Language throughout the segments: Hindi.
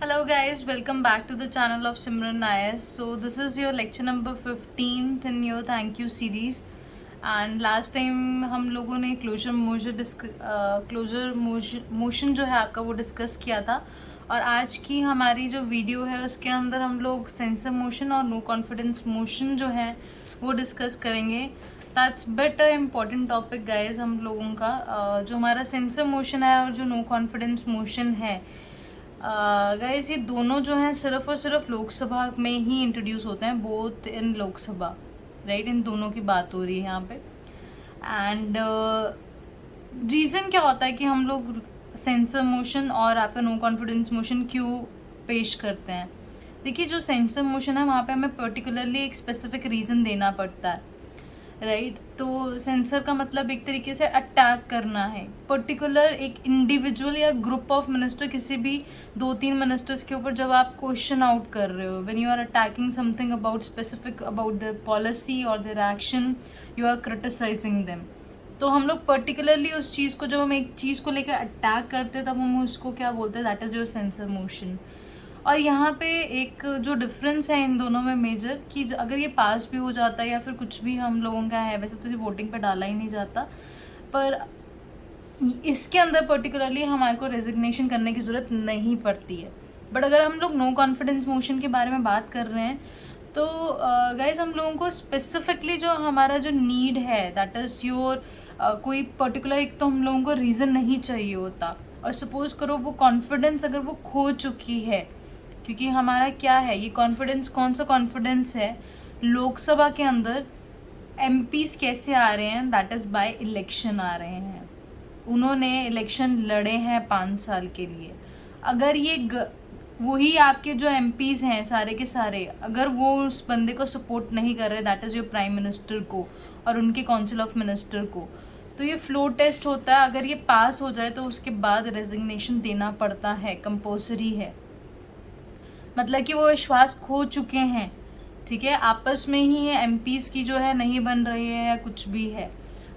Hello guys, welcome back to the channel of Simran IS. So this is your lecture number 15th in your thank you series. And last time हम लोगों ने क्लोजर मोशन जो है आपका वो डिस्कस किया था, और आज की हमारी जो वीडियो है उसके अंदर हम लोग सेंसर मोशन और नो कॉन्फिडेंस मोशन जो है वो डिस्कस करेंगे. That's but a important topic guys हम लोगों का. जो हमारा सेंसर मोशन है और जो नो कॉन्फिडेंस मोशन है गाइस, ये दोनों जो हैं सिर्फ और सिर्फ लोकसभा में ही इंट्रोड्यूस होते हैं, बोथ इन लोकसभा, राइट. इन दोनों की बात हो रही है यहाँ पे. एंड रीज़न क्या होता है कि हम लोग सेंसर मोशन और आपका नो कॉन्फिडेंस मोशन क्यों पेश करते हैं. देखिए, जो सेंसर मोशन है वहाँ पे हमें पर्टिकुलरली एक स्पेसिफिक रीज़न देना पड़ता है, राइट. तो सेंसर का मतलब एक तरीके से अटैक करना है, पर्टिकुलर एक इंडिविजुअल या ग्रुप ऑफ मिनिस्टर, किसी भी 2-3 मिनिस्टर्स के ऊपर जब आप क्वेश्चन आउट कर रहे हो, when you are attacking something about specific about the policy और their action, you are criticising them. तो हम लोग पर्टिकुलरली उस चीज़ को, जब हम एक चीज़ को लेकर अटैक करते हैं, तब हम उसको क्या बोलते हैं, that is your censure motion. और यहाँ पे एक जो डिफरेंस है इन दोनों में मेजर, कि अगर ये पास भी हो जाता है या फिर कुछ भी हम लोगों का है, वैसे तो ये वोटिंग पे डाला ही नहीं जाता, पर इसके अंदर पर्टिकुलरली हमारे को रेजिग्नेशन करने की ज़रूरत नहीं पड़ती है. बट अगर हम लोग नो कॉन्फिडेंस मोशन के बारे में बात कर रहे हैं, तो गाइज हम लोगों को स्पेसिफिकली जो हमारा जो नीड है, दैट इज़ योर कोई पर्टिकुलर, एक तो हम लोगों को रीज़न नहीं चाहिए होता, और सपोज करो वो कॉन्फिडेंस अगर वो खो चुकी है, क्योंकि हमारा क्या है, ये कॉन्फिडेंस कौन सा कॉन्फिडेंस है, लोकसभा के अंदर एमपीज कैसे आ रहे हैं, दैट इज़ बाय इलेक्शन आ रहे हैं. उन्होंने इलेक्शन लड़े हैं 5 साल के लिए. अगर ये वही आपके जो एमपीज हैं सारे के सारे, अगर वो उस बंदे को सपोर्ट नहीं कर रहे, that is your prime minister को और उनके काउंसिल ऑफ मिनिस्टर को, तो ये फ्लो टेस्ट होता है. अगर ये पास हो जाए तो उसके बाद रेजिग्नेशन देना पड़ता है, कंपल्सरी है. मतलब कि वो विश्वास खो चुके हैं, ठीक है, आपस में ही एमपीज की जो है नहीं बन रही है या कुछ भी है,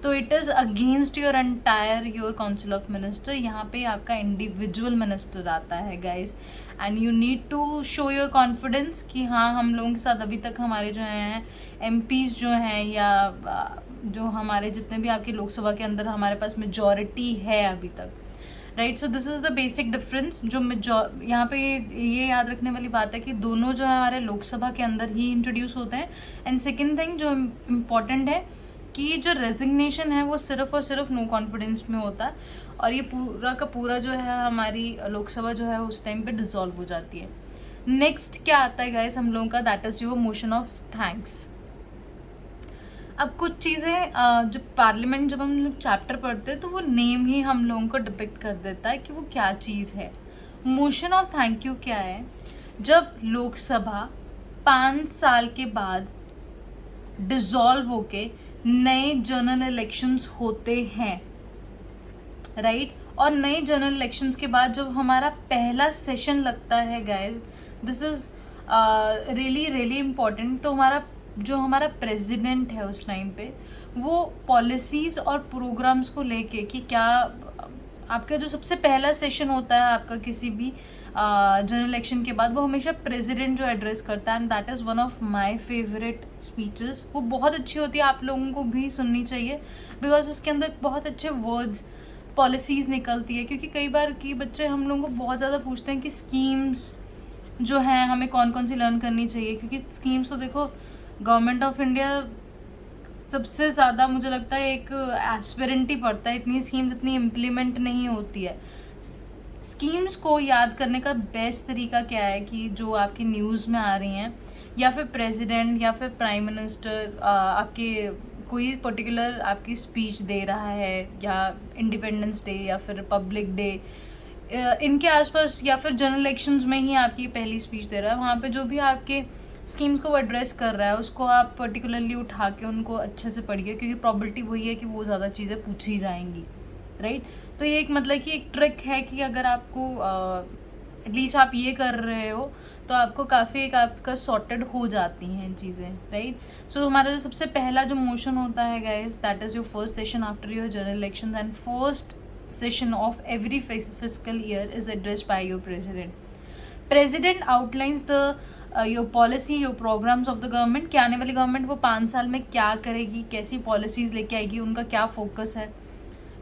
तो it is against your entire your council of minister. यहाँ पे आपका इंडिविजुअल मिनिस्टर आता है guys, and you need to show your confidence कि हाँ, हम लोगों के साथ अभी तक हमारे जो हैं एमपीज जो हैं, या जो हमारे जितने भी आपके लोकसभा के अंदर हमारे पास मेजॉरिटी है अभी तक, right. So this is the basic difference जो यहाँ पे ये याद रखने वाली बात है कि दोनों जो है हमारे लोकसभा के अंदर ही इंट्रोड्यूस होते हैं. एंड सेकेंड थिंग जो इम्पॉर्टेंट है कि जो रेजिग्नेशन है वो सिर्फ और सिर्फ नो कॉन्फिडेंस में होता है, और ये पूरा का पूरा जो है हमारी लोकसभा जो है उस टाइम पे डिसॉल्व हो जाती है. नेक्स्ट क्या आता है गाइस हम लोगों का, that is your motion of thanks. अब कुछ चीज़ें जब पार्लियामेंट, जब हम लोग चैप्टर पढ़ते हैं, तो वो नेम ही हम लोगों को डिपिक्ट कर देता है कि वो क्या चीज़ है. मोशन ऑफ थैंक यू क्या है, जब लोकसभा 5 साल के बाद डिसॉल्व होके नए जनरल इलेक्शंस होते हैं, राइट. और नए जनरल इलेक्शंस के बाद जब हमारा पहला सेशन लगता है guys, this is really really important. तो हमारा प्रेसिडेंट है उस टाइम पे, वो पॉलिसीज़ और प्रोग्राम्स को लेके कि क्या आपका जो सबसे पहला सेशन होता है आपका किसी भी जनरल इलेक्शन के बाद, वो हमेशा प्रेसिडेंट जो एड्रेस करता है, and that is one of my favourite speeches. वो बहुत अच्छी होती है, आप लोगों को भी सुननी चाहिए, बिकॉज उसके अंदर बहुत अच्छे वर्ड्स, पॉलिसीज़ निकलती है. क्योंकि कई बार की बच्चे हम लोगों को बहुत ज़्यादा पूछते हैं कि स्कीम्स जो हैं हमें कौन कौन सी लर्न करनी चाहिए, क्योंकि स्कीम्स तो देखो गवर्नमेंट ऑफ इंडिया सबसे ज़्यादा मुझे लगता है एक एस्पिरेंट ही पढ़ता है, इतनी स्कीम्स इतनी इम्प्लीमेंट नहीं होती है. स्कीम्स को याद करने का बेस्ट तरीका क्या है कि जो आपकी न्यूज़ में आ रही हैं, या फिर प्रेसिडेंट या फिर प्राइम मिनिस्टर आपके कोई पर्टिकुलर आपकी स्पीच दे रहा है, या इंडिपेंडेंस डे या फिर रिपब्लिक डे, इनके आसपास, या फिर जनरल इलेक्शंस में ही आपकी पहली स्पीच दे रहा है, वहाँ पे जो भी आपके स्कीम्स को वो एड्रेस कर रहा है उसको आप पर्टिकुलरली उठा के उनको अच्छे से पढ़िए, क्योंकि प्रॉबिलिटी वही है कि वो ज़्यादा चीज़ें पूछी जाएंगी, राइट. तो ये एक मतलब कि एक ट्रिक है कि अगर आपको एटलीस्ट आप ये कर रहे हो तो आपको काफ़ी एक आपका सॉर्टेड हो जाती हैं चीज़ें, राइट. सो हमारा जो सबसे पहला जो मोशन होता है guys, that is your first session after your general election, and first session of every physical year is addressed by your president. President outlines the your policy, your programs of the government, कि आने वाली गवर्नमेंट वो 5 साल में क्या करेगी, कैसी पॉलिसीज़ लेके आएगी, उनका क्या फोकस है,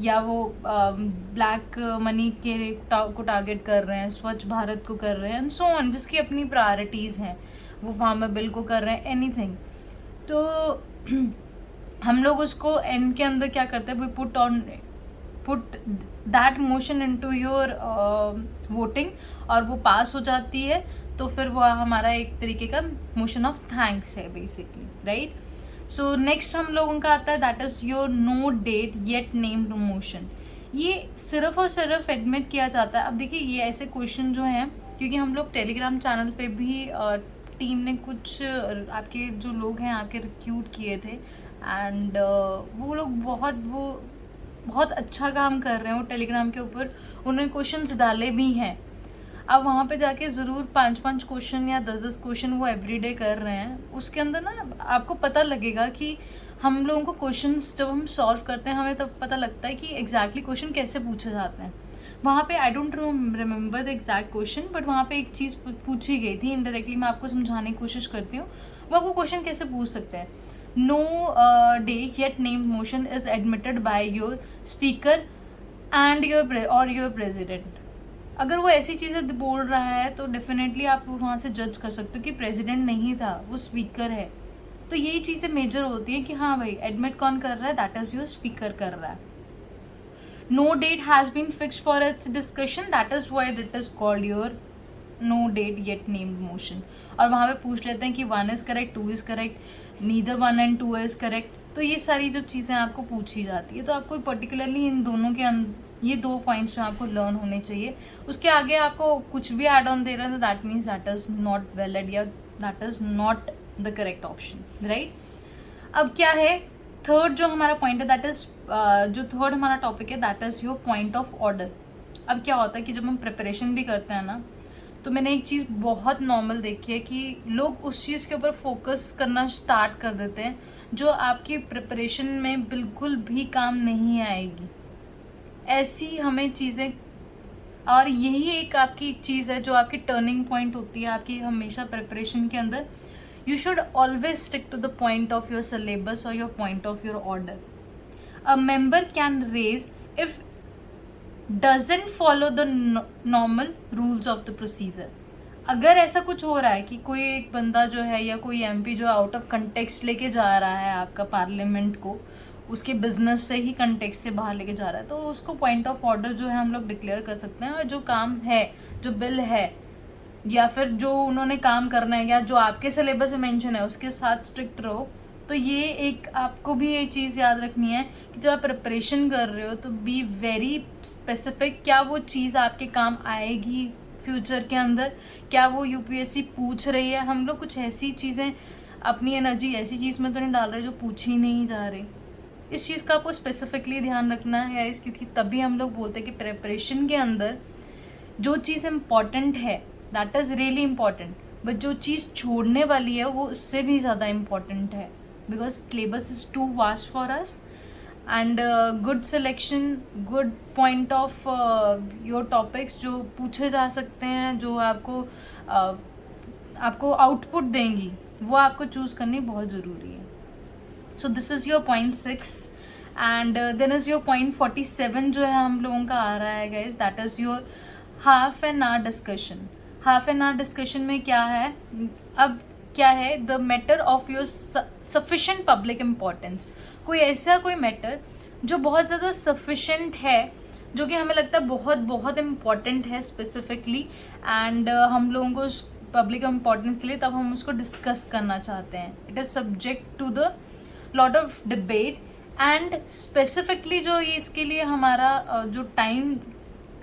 या वो ब्लैक मनी के को टारगेट कर रहे हैं, स्वच्छ भारत को कर रहे हैं, एंड सो ऑन, जिसकी अपनी प्रायोरिटीज़ हैं, वो फार्मर बिल को कर रहे हैं, एनीथिंग। तो हम लोग उसको एंड के अंदर क्या करते हैं, we put that motion into your voting, और वो पास हो जाती है, तो फिर वो हमारा एक तरीके का मोशन ऑफ थैंक्स है बेसिकली, राइट। सो नेक्स्ट हम लोगों का आता है that is your no date yet named motion. ये सिर्फ और सिर्फ एडमिट किया जाता है। अब देखिए ये ऐसे क्वेश्चन जो हैं, क्योंकि हम लोग टेलीग्राम चैनल पे भी टीम ने कुछ आपके जो लोग हैं आपके रिक्रूट किए थे, एंड वो लोग बहुत अच्छा काम कर रहे हैं। वो टेलीग्राम के ऊपर उन्होंने क्वेश्चंस डाले भी हैं। अब वहाँ पे जाके ज़रूर 5-5 क्वेश्चन या 10-10 क्वेश्चन वो एवरीडे कर रहे हैं। उसके अंदर ना आपको पता लगेगा कि हम लोगों को क्वेश्चंस जब हम सॉल्व करते हैं, हमें तब पता लगता है कि एग्जैक्टली क्वेश्चन कैसे पूछे जाते हैं। वहाँ पे I don't remember the exact question, but वहाँ पे एक चीज़ पूछी गई थी इनडायरेक्टली, मैं आपको समझाने की कोशिश करती हूँ। वो आपको क्वेश्चन कैसे पूछ सकते हैं, no day yet named motion is admitted by your speaker and your president. अगर वो ऐसी चीज़ें बोल रहा है तो डेफिनेटली आप वहाँ से जज कर सकते हो कि प्रेसिडेंट नहीं था, वो स्पीकर है। तो यही चीज़ें मेजर होती हैं कि हाँ भाई एडमिट कौन कर रहा है, दैट इज़ योर स्पीकर कर रहा है। No date has been fixed for its discussion, that is why it is called your no date yet named motion. और वहाँ पे पूछ लेते हैं कि 1 is correct, 2 is correct, neither 1 and 2 is correct. तो ये सारी जो चीज़ें आपको पूछी जाती है, तो आपको पर्टिकुलरली इन दोनों के ये 2 पॉइंट्स जो आपको लर्न होने चाहिए। उसके आगे आपको कुछ भी एड ऑन दे रहे हैं तो that means that is not valid, या that is not the correct option, right. अब क्या है थर्ड जो हमारा पॉइंट है, दैट इज़ जो थर्ड हमारा टॉपिक है that is your point of order. अब क्या होता है कि जब हम प्रिपरेशन भी करते हैं ना, तो मैंने एक चीज़ बहुत नॉर्मल देखी है कि लोग उस चीज़ के ऊपर फोकस करना स्टार्ट कर देते हैं जो आपकी प्रिपरेशन में बिल्कुल भी काम नहीं आएगी। ऐसी हमें चीज़ें, और यही एक आपकी चीज़ है जो आपकी टर्निंग पॉइंट होती है आपकी हमेशा प्रिपरेशन के अंदर। You should always stick to the point of your syllabus और your point of your order. A member can raise if doesn't follow the normal rules of the procedure. अगर ऐसा कुछ हो रहा है कि कोई एक बंदा जो है या कोई एमपी जो आउट ऑफ कंटेक्स्ट लेके जा रहा है आपका पार्लियामेंट को, उसके बिजनेस से ही कंटेक्स्ट से बाहर लेके जा रहा है, तो उसको पॉइंट ऑफ ऑर्डर जो है हम लोग डिक्लेयर कर सकते हैं। और जो काम है, जो बिल है, या फिर जो उन्होंने काम करना है, या जो आपके सिलेबस में मेंशन है उसके साथ स्ट्रिक्ट रहो। तो ये एक आपको भी ये चीज़ याद रखनी है कि जब आप प्रिपरेशन कर रहे हो तो बी वेरी स्पेसिफिक, क्या वो चीज़ आपके काम आएगी फ्यूचर के अंदर, क्या वो यूपीएससी पूछ रही है। हम लोग कुछ ऐसी चीज़ें, अपनी एनर्जी ऐसी चीज़ में तो नहीं डाल रहे जो पूछी नहीं जा रही। इस चीज़ का आपको स्पेसिफिकली ध्यान रखना है गाइस, क्योंकि तभी हम लोग बोलते हैं कि प्रिपरेशन के अंदर जो चीज़ इम्पॉर्टेंट है that is really important, but जो चीज़ छोड़ने वाली है वो उससे भी ज़्यादा इम्पॉर्टेंट है, because syllabus is too vast for us. And good selection, good point of your topics जो पूछे जा सकते हैं, जो आपको आउटपुट देंगी, वो आपको चूज़ करनी बहुत ज़रूरी है। So this is your point 6 and then is your point 47 जो है हम लोगों का आ रहा है guys, that is your half an hour discussion. Half an hour discussion में क्या है, अब क्या है, the matter of your sufficient public importance. कोई मैटर जो बहुत ज़्यादा सफिशेंट है, जो कि हमें लगता है बहुत बहुत इम्पॉर्टेंट है स्पेसिफिकली, एंड हम लोगों को उस पब्लिक इम्पोर्टेंस के लिए तब हम उसको डिस्कस करना चाहते हैं। It is subject to the lot of debate, and specifically जो ये इसके लिए हमारा जो टाइम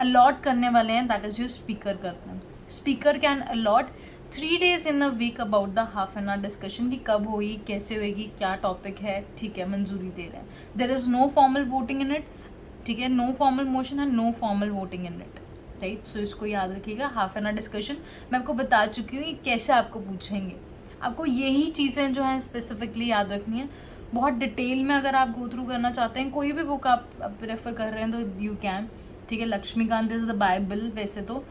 अलॉट करने वाले हैं दैट इज़ योर स्पीकर करते हैं। Speaker can allot 3 days in a week about the half an hour discussion, कि कब होगी, कैसे होगी, क्या टॉपिक है, ठीक है, मंजूरी दे रहे हैं। There is no formal voting in it, ठीक है, no formal motion and no formal voting in it, right. So इसको याद रखिएगा। हाफ एन आवर डिस्कशन मैं आपको बता चुकी हूँ कि कैसे आपको पूछेंगे। आपको यही चीज़ें जो हैं स्पेसिफिकली याद रखनी है। बहुत डिटेल में अगर आप गो थ्रू करना चाहते हैं, कोई भी बुक आप प्रेफर कर रहे हैं तो यू कैन, ठीक है। लक्ष्मीकांत इज़ द बाइबल वैसे तो,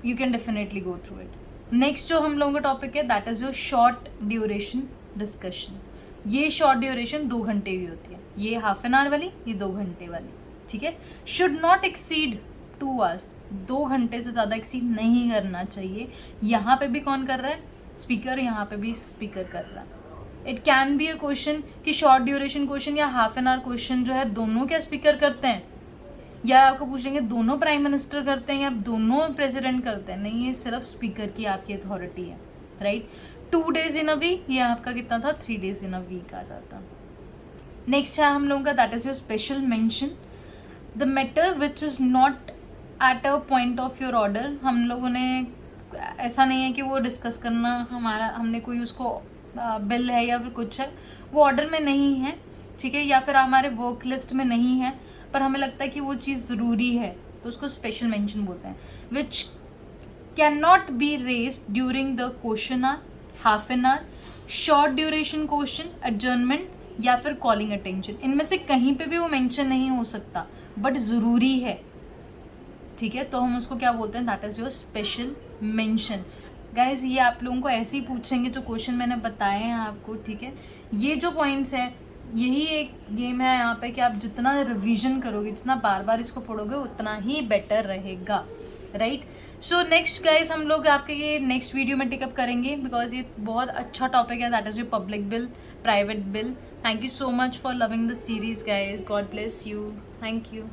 you can definitely go through it. Next जो हम लोगों का टॉपिक है that is your short duration discussion. ये शॉर्ट ड्यूरेशन 2 घंटे की होती है, ये हाफ एन आवर वाली, ये 2 घंटे वाली. ठीक है. Should not exceed 2 hours. 2 घंटे से ज़्यादा एक्सीड नहीं करना चाहिए. यहाँ पे भी कौन कर रहा है? स्पीकर. यहाँ पे भी स्पीकर कर रहा है. It can be a question कि शॉर्ट ड्यूरेशन क्वेश्चन या हाफ एन आवर क्वेश्चन जो है दोनों क्या स्पीकर करते हैं, या आपको पूछेंगे दोनों प्राइम मिनिस्टर करते हैं या दोनों प्रेसिडेंट करते हैं. नहीं, ये सिर्फ स्पीकर की आपकी अथॉरिटी है. Right. 2 days in a week, ये आपका कितना था? 3 days इन अ वीक आ जाता. नेक्स्ट है हम लोगों का that is your special mention. The matter which is not at a point of your order. हम लोगों ने ऐसा नहीं है कि वो डिस्कस करना हमने कोई उसको बिल है या फिर कुछ है, वो ऑर्डर में नहीं है. ठीक है. या फिर हमारे वर्क लिस्ट में नहीं है, पर हमें लगता है कि वो चीज़ ज़रूरी है, तो उसको स्पेशल मेंशन बोलते हैं. Which can not be raised during the question hour, half an hour, short duration question, adjournment या फिर कॉलिंग अटेंशन. इनमें से कहीं पे भी वो मेंशन नहीं हो सकता, बट ज़रूरी है. ठीक है. तो हम उसको क्या बोलते हैं? That is your special mention. Guys, ये आप लोगों को ऐसे ही पूछेंगे जो क्वेश्चन मैंने बताए हैं आपको. ठीक है. ये जो पॉइंट्स हैं, यही एक गेम है यहाँ पे कि आप जितना रिवीजन करोगे, जितना बार बार इसको पढ़ोगे, उतना ही बेटर रहेगा. राइट. सो नेक्स्ट गाइज, हम लोग आपके ये नेक्स्ट वीडियो में टिकअप करेंगे, बिकॉज ये बहुत अच्छा टॉपिक है. That is your public bill, private bill. Thank you so much for loving the series guys. God bless you. Thank you.